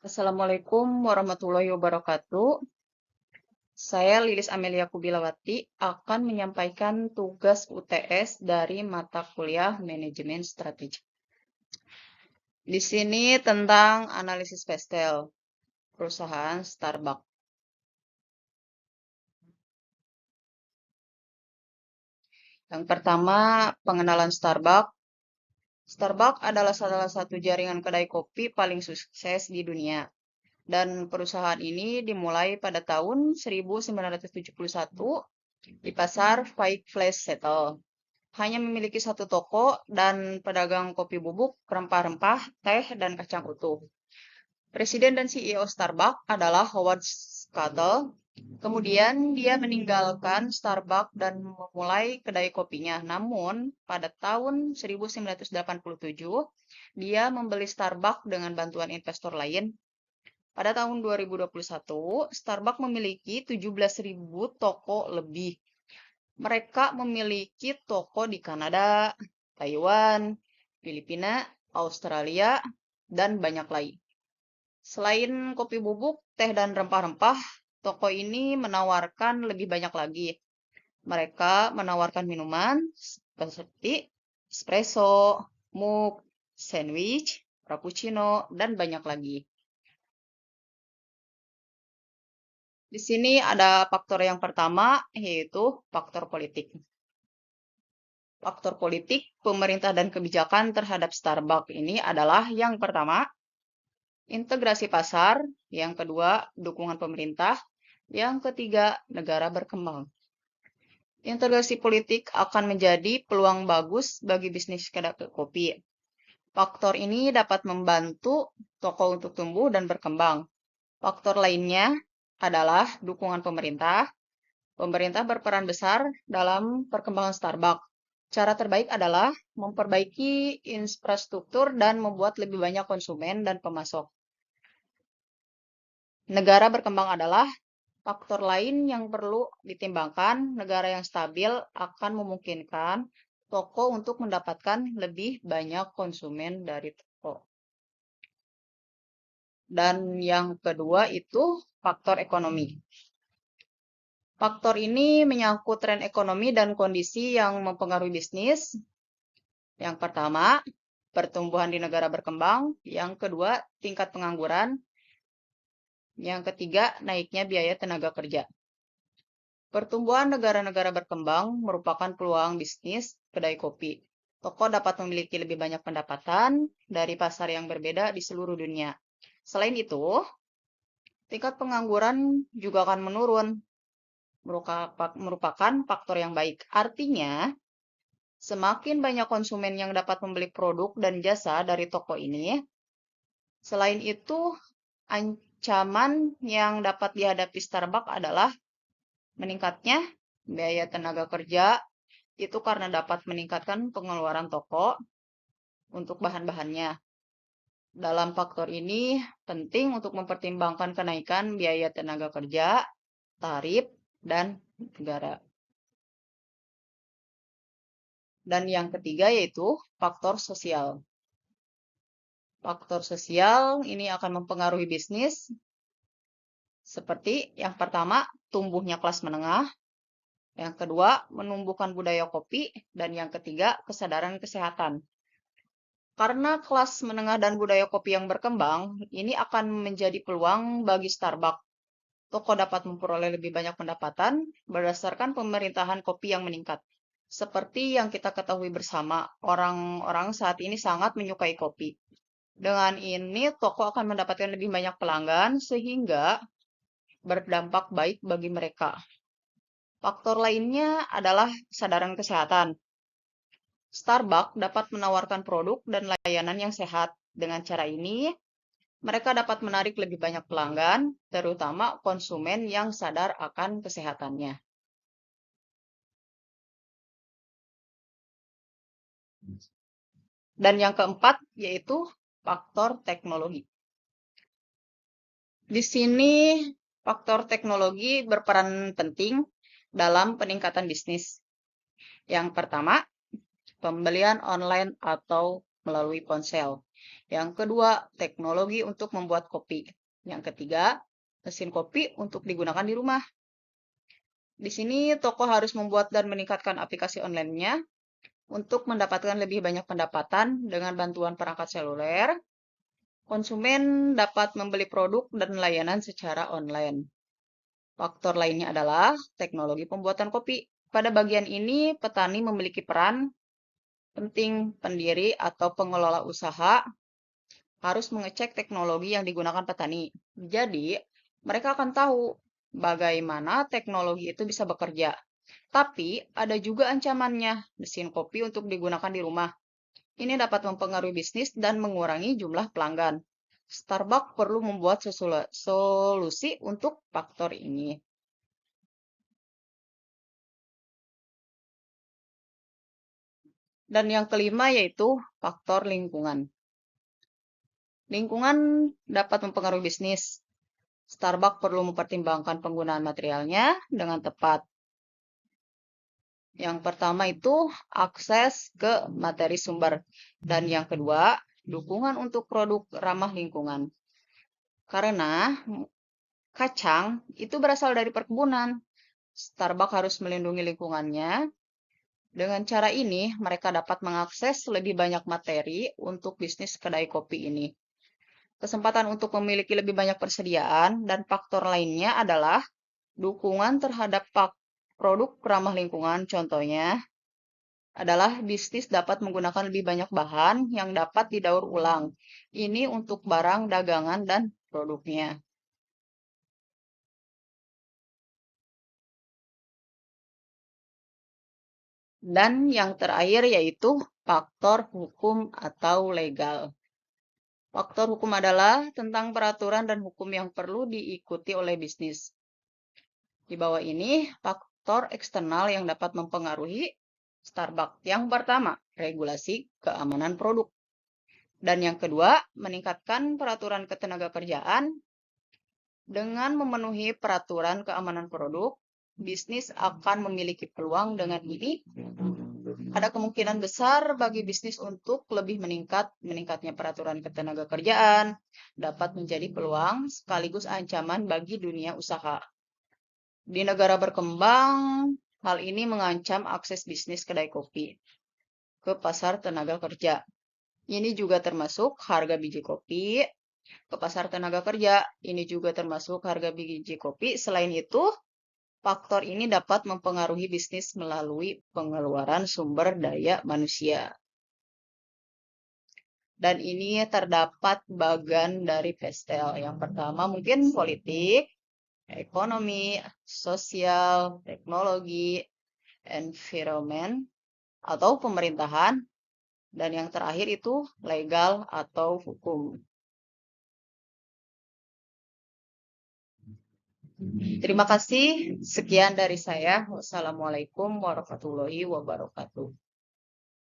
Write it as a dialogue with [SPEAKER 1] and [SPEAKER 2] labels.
[SPEAKER 1] Assalamualaikum warahmatullahi wabarakatuh. Saya Lilis Amelia Kubilawati akan menyampaikan tugas UTS dari mata kuliah Manajemen Strategi. Di sini tentang analisis pastel perusahaan Starbucks. Yang pertama, pengenalan Starbucks. Starbucks adalah salah satu jaringan kedai kopi paling sukses di dunia. Dan perusahaan ini dimulai pada tahun 1971 di pasar Five Place Settle. Hanya memiliki satu toko dan pedagang kopi bubuk, rempah-rempah, teh, dan kacang utuh. Presiden dan CEO Starbucks adalah Howard Schuttle. Kemudian dia meninggalkan Starbucks dan memulai kedai kopinya. Namun, pada tahun 1987, dia membeli Starbucks dengan bantuan investor lain. Pada tahun 2021, Starbucks memiliki 17.000 toko lebih. Mereka memiliki toko di Kanada, Taiwan, Filipina, Australia, dan banyak lain. Selain kopi bubuk, teh, dan rempah-rempah, toko ini menawarkan lebih banyak lagi. Mereka menawarkan minuman seperti espresso, mug, sandwich, frappuccino, dan banyak lagi. Di sini ada faktor yang pertama, yaitu faktor politik. Faktor politik, pemerintah dan kebijakan terhadap Starbucks ini adalah yang pertama, integrasi pasar, yang kedua, dukungan pemerintah, yang ketiga, negara berkembang. Integrasi politik akan menjadi peluang bagus bagi bisnis kedai kopi. Faktor ini dapat membantu toko untuk tumbuh dan berkembang. Faktor lainnya adalah dukungan pemerintah. Pemerintah berperan besar dalam perkembangan Starbucks. Cara terbaik adalah memperbaiki infrastruktur dan membuat lebih banyak konsumen dan pemasok. Negara berkembang adalah faktor lain yang perlu ditimbangkan. Negara yang stabil akan memungkinkan toko untuk mendapatkan lebih banyak konsumen dari toko. Dan yang kedua itu faktor ekonomi. Faktor ini menyangkut tren ekonomi dan kondisi yang mempengaruhi bisnis. Yang pertama, pertumbuhan di negara berkembang. Yang kedua, tingkat pengangguran. Yang ketiga, naiknya biaya tenaga kerja. Pertumbuhan negara-negara berkembang merupakan peluang bisnis kedai kopi. Toko dapat memiliki lebih banyak pendapatan dari pasar yang berbeda di seluruh dunia. Selain itu, tingkat pengangguran juga akan menurun, merupakan faktor yang baik. Artinya, semakin banyak konsumen yang dapat membeli produk dan jasa dari toko ini, selain itu, ancaman yang dapat dihadapi Starbucks adalah meningkatnya biaya tenaga kerja, itu karena dapat meningkatkan pengeluaran toko untuk bahan-bahannya. Dalam faktor ini, penting untuk mempertimbangkan kenaikan biaya tenaga kerja, tarif, dan negara. Dan yang ketiga yaitu faktor sosial. Faktor sosial ini akan mempengaruhi bisnis seperti yang pertama, tumbuhnya kelas menengah, yang kedua, menumbuhkan budaya kopi, dan yang ketiga, kesadaran kesehatan. Karena kelas menengah dan budaya kopi yang berkembang, ini akan menjadi peluang bagi Starbucks. Toko dapat memperoleh lebih banyak pendapatan berdasarkan pemerintahan kopi yang meningkat. Seperti yang kita ketahui bersama, orang-orang saat ini sangat menyukai kopi. Dengan ini, toko akan mendapatkan lebih banyak pelanggan sehingga berdampak baik bagi mereka. Faktor lainnya adalah kesadaran kesehatan. Starbucks dapat menawarkan produk dan layanan yang sehat. Dengan cara ini, mereka dapat menarik lebih banyak pelanggan, terutama konsumen yang sadar akan kesehatannya. Dan yang keempat yaitu faktor teknologi. Di sini faktor teknologi berperan penting dalam peningkatan bisnis. Yang pertama, pembelian online atau melalui ponsel. Yang kedua, teknologi untuk membuat kopi. Yang ketiga, mesin kopi untuk digunakan di rumah. Di sini toko harus membuat dan meningkatkan aplikasi online-nya untuk mendapatkan lebih banyak pendapatan dengan bantuan perangkat seluler. Konsumen dapat membeli produk dan layanan secara online. Faktor lainnya adalah teknologi pembuatan kopi. Pada bagian ini, petani memiliki peran penting. Pendiri atau pengelola usaha harus mengecek teknologi yang digunakan petani. Jadi, mereka akan tahu bagaimana teknologi itu bisa bekerja. Tapi, ada juga ancamannya, mesin kopi untuk digunakan di rumah. Ini dapat mempengaruhi bisnis dan mengurangi jumlah pelanggan. Starbucks perlu membuat solusi untuk faktor ini. Dan yang kelima yaitu faktor lingkungan. Lingkungan dapat mempengaruhi bisnis. Starbucks perlu mempertimbangkan penggunaan materialnya dengan tepat. Yang pertama itu akses ke materi sumber. Dan yang kedua, dukungan untuk produk ramah lingkungan. Karena kacang itu berasal dari perkebunan. Starbucks harus melindungi lingkungannya. Dengan cara ini, mereka dapat mengakses lebih banyak materi untuk bisnis kedai kopi ini. Kesempatan untuk memiliki lebih banyak persediaan dan faktor lainnya adalah dukungan terhadap produk ramah lingkungan. Contohnya adalah bisnis dapat menggunakan lebih banyak bahan yang dapat didaur ulang. Ini untuk barang dagangan dan produknya. Dan yang terakhir yaitu faktor hukum atau legal. Faktor hukum adalah tentang peraturan dan hukum yang perlu diikuti oleh bisnis. Di bawah ini, faktor eksternal yang dapat mempengaruhi Starbucks. Yang pertama, regulasi keamanan produk. Dan yang kedua, meningkatkan peraturan ketenagakerjaan. Dengan memenuhi peraturan keamanan produk, bisnis akan memiliki peluang. Dengan ini, ada kemungkinan besar bagi bisnis untuk lebih meningkatnya peraturan ketenagakerjaan dapat menjadi peluang sekaligus ancaman bagi dunia usaha. Di negara berkembang, hal ini mengancam akses bisnis kedai kopi ke pasar tenaga kerja. Ini juga termasuk harga biji kopi ke pasar tenaga kerja. Ini juga termasuk harga biji kopi. Selain itu, faktor ini dapat mempengaruhi bisnis melalui pengeluaran sumber daya manusia. Dan ini terdapat bagian dari pestel. Yang pertama mungkin politik, ekonomi, sosial, teknologi, environment, atau pemerintahan. Dan yang terakhir itu legal atau hukum. Terima kasih. Sekian dari saya. Wassalamualaikum warahmatullahi wabarakatuh.